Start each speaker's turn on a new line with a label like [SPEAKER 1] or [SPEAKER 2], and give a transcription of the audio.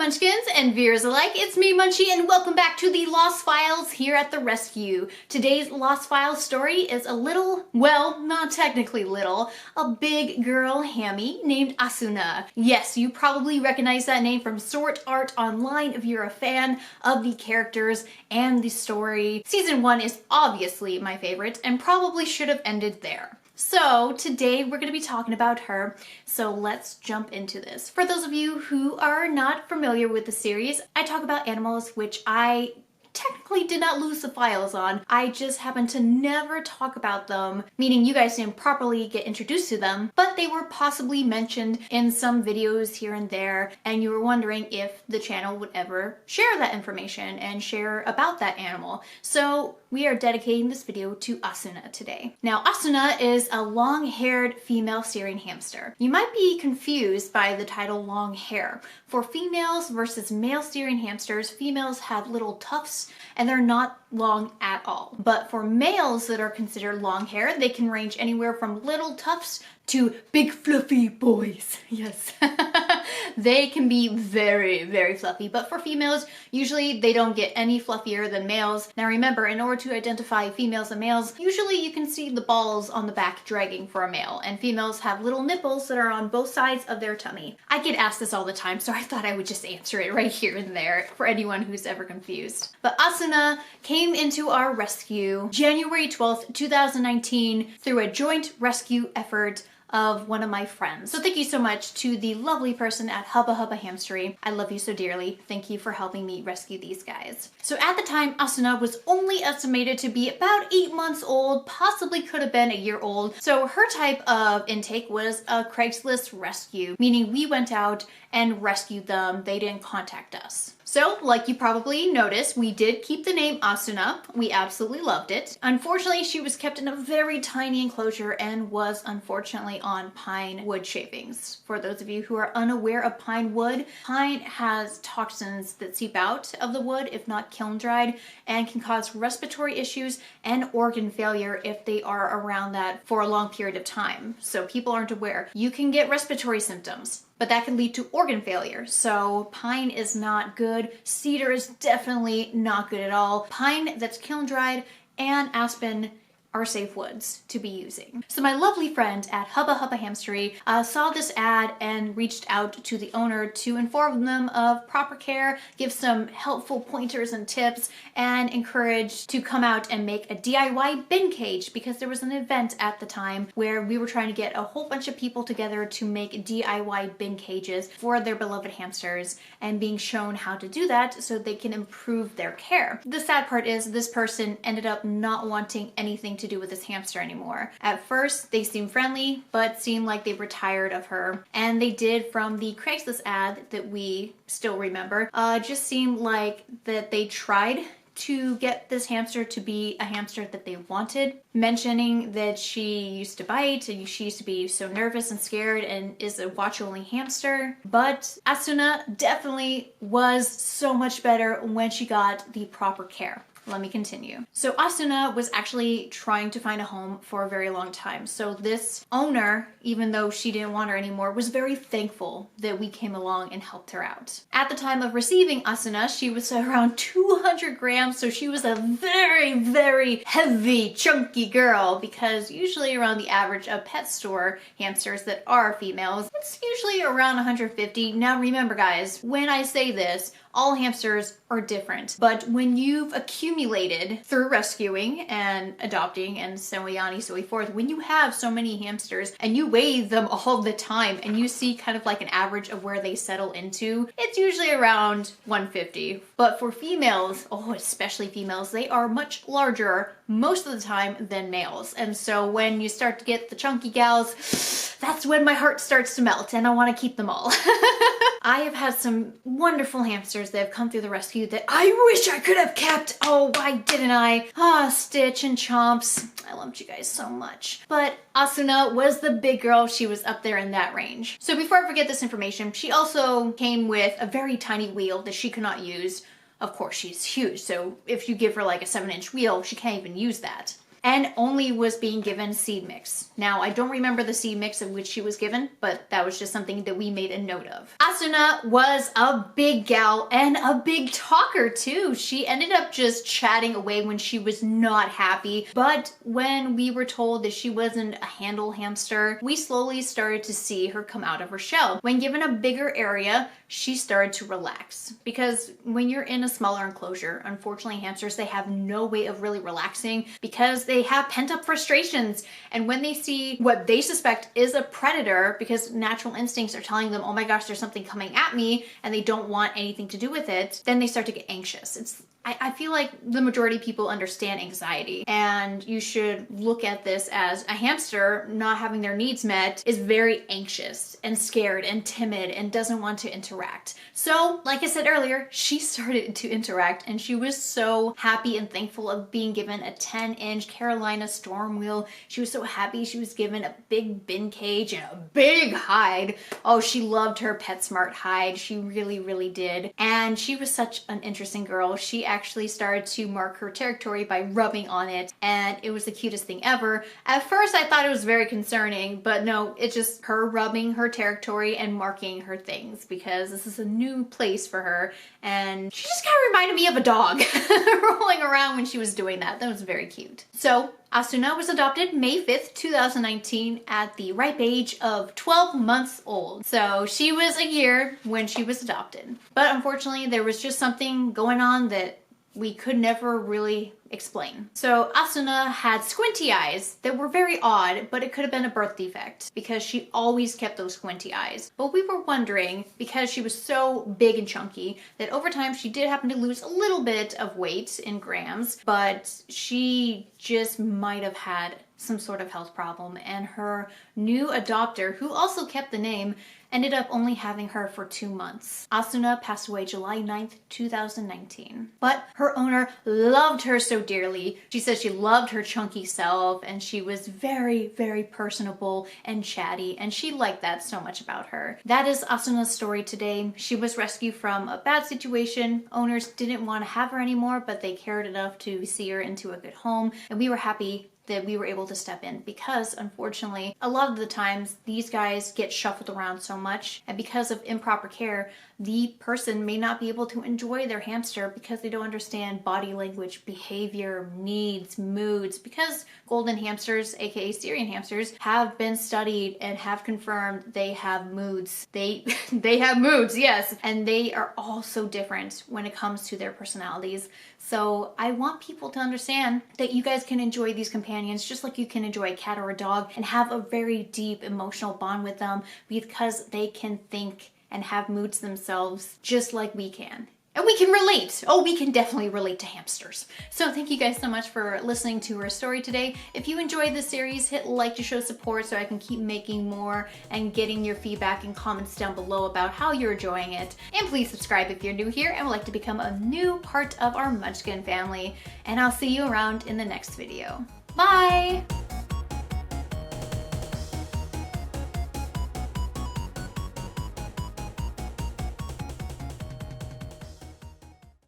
[SPEAKER 1] Munchkins and viewers alike, it's me Munchie and welcome back to the Lost Files here at the Rescue. Today's Lost Files story is a little, well, not technically little, a big girl hammy named Asuna. Yes, you probably recognize that name from Sword Art Online if you're a fan of the characters and the story. Season 1 is obviously my favorite and probably should have ended there. So today we're going to be talking about her, so let's jump into this. For those of you who are not familiar with the series, I talk about animals which I technically did not lose the files on. I just happened to never talk about them, meaning you guys didn't properly get introduced to them, but they were possibly mentioned in some videos here and there, and you were wondering if the channel would ever share that information and share about that animal. So we are dedicating this video to Asuna today. Now, Asuna is a long-haired female Syrian hamster. You might be confused by the title long hair. For females versus male Syrian hamsters, females have little tufts and they're not long at all. But for males that are considered long hair, they can range anywhere from little tufts to big fluffy boys. Yes. They can be very, very fluffy, but for females, usually they don't get any fluffier than males. Now remember, in order to identify females and males, usually you can see the balls on the back dragging for a male, and females have little nipples that are on both sides of their tummy. I get asked this all the time, so I thought I would just answer it right here and there for anyone who's ever confused. But Asuna came into our rescue January 12th, 2019 through a joint rescue effort of one of my friends. So thank you so much to the lovely person at Hubba Hubba Hamstery. I love you so dearly. Thank you for helping me rescue these guys. So at the time, Asuna was only estimated to be about 8 months old, possibly could have been a year old. So her type of intake was a Craigslist rescue, meaning we went out and rescued them. They didn't contact us. So, like you probably noticed, we did keep the name Asuna. We absolutely loved it. Unfortunately, she was kept in a very tiny enclosure and was unfortunately on pine wood shavings. For those of you who are unaware of pine wood, pine has toxins that seep out of the wood if not kiln dried and can cause respiratory issues and organ failure if they are around that for a long period of time. So people aren't aware. You can get respiratory symptoms, but that can lead to organ failure. So pine is not good. Cedar is definitely not good at all. Pine that's kiln dried and aspen are safe woods to be using. So my lovely friend at Hubba Hubba Hamstery saw this ad and reached out to the owner to inform them of proper care, give some helpful pointers and tips, and encourage to come out and make a DIY bin cage, because there was an event at the time where we were trying to get a whole bunch of people together to make DIY bin cages for their beloved hamsters and being shown how to do that so they can improve their care. The sad part is this person ended up not wanting anything to do with this hamster anymore. At first, they seemed friendly, but seemed like they were tired of her. And they did, from the Craigslist ad that we still remember, just seemed like that they tried to get this hamster to be a hamster that they wanted, mentioning that she used to bite and she used to be so nervous and scared and is a watch-only hamster. But Asuna definitely was so much better when she got the proper care. Let me continue. So Asuna was actually trying to find a home for a very long time. So this owner, even though she didn't want her anymore, was very thankful that we came along and helped her out. At the time of receiving Asuna, she was around 200 grams, so she was a very, very heavy, chunky girl, because usually around the average of pet store hamsters that are females, it's usually around 150. Now remember guys, when I say this, all hamsters are different, but when you've accumulated through rescuing and adopting and so on and so forth, when you have so many hamsters and you weigh them all the time and you see kind of like an average of where they settle into, it's usually around 150. But for females, oh, especially females, they are much larger most of the time than males. And so when you start to get the chunky gals, that's when my heart starts to melt and I want to keep them all. I have had some wonderful hamsters that have come through the rescue that I wish I could have kept. Oh, why didn't I? Ah, Stitch and Chomps. I loved you guys so much. But Asuna was the big girl. She was up there in that range. So before I forget this information, she also came with a very tiny wheel that she could not use. Of course, she's huge, so if you give her like a 7-inch wheel, she can't even use that. and only was being given seed mix. Now, I don't remember the seed mix of which she was given, but that was just something that we made a note of. Asuna was a big gal and a big talker too. She ended up just chatting away when she was not happy, but when we were told that she wasn't a handle hamster, we slowly started to see her come out of her shell. When given a bigger area, she started to relax, because when you're in a smaller enclosure, unfortunately hamsters, they have no way of really relaxing because they have pent-up frustrations, and when they see what they suspect is a predator, because natural instincts are telling them, oh my gosh, there's something coming at me, and they don't want anything to do with it, then they start to get anxious. I feel like the majority of people understand anxiety, and you should look at this as a hamster not having their needs met is very anxious and scared and timid and doesn't want to interact. So, like I said earlier, she started to interact, and she was so happy and thankful of being given a 10-inch Carolina storm wheel. She was so happy she was given a big bin cage and a big hide. Oh, she loved her PetSmart hide. She really, really did. And she was such an interesting girl. She actually started to mark her territory by rubbing on it, and it was the cutest thing ever. At first I thought it was very concerning, but no, it's just her rubbing her territory and marking her things, because this is a new place for her, and she just kind of reminded me of a dog rolling around when she was doing that. That was very cute. So Asuna was adopted May 5th, 2019 at the ripe age of 12 months old. So she was a year when she was adopted. But unfortunately, there was just something going on that we could never really explain. So Asuna had squinty eyes that were very odd, but it could have been a birth defect because she always kept those squinty eyes. But we were wondering, because she was so big and chunky, that over time she did happen to lose a little bit of weight in grams, but she just might have had some sort of health problem, and her new adopter, who also kept the name, ended up only having her for 2 months. Asuna passed away July 9th, 2019. But her owner loved her so dearly. She said she loved her chunky self, and she was very, very personable and chatty, and she liked that so much about her. That is Asuna's story today. She was rescued from a bad situation. Owners didn't want to have her anymore, but they cared enough to see her into a good home, and we were happy that we were able to step in, because unfortunately a lot of the times these guys get shuffled around so much, and because of improper care, the person may not be able to enjoy their hamster because they don't understand body language, behavior, needs, moods, because golden hamsters, aka Syrian hamsters, have been studied and have confirmed they have moods. They have moods, yes, and they are all so different when it comes to their personalities. So I want people to understand that you guys can enjoy these companions just like you can enjoy a cat or a dog, and have a very deep emotional bond with them, because they can think and have moods themselves just like we can. And we can relate. Oh, we can definitely relate to hamsters. So thank you guys so much for listening to her story today. If you enjoyed this series, hit like to show support so I can keep making more and getting your feedback and comments down below about how you're enjoying it. And please subscribe if you're new here and would like to become a new part of our Munchkin family. And I'll see you around in the next video. Bye!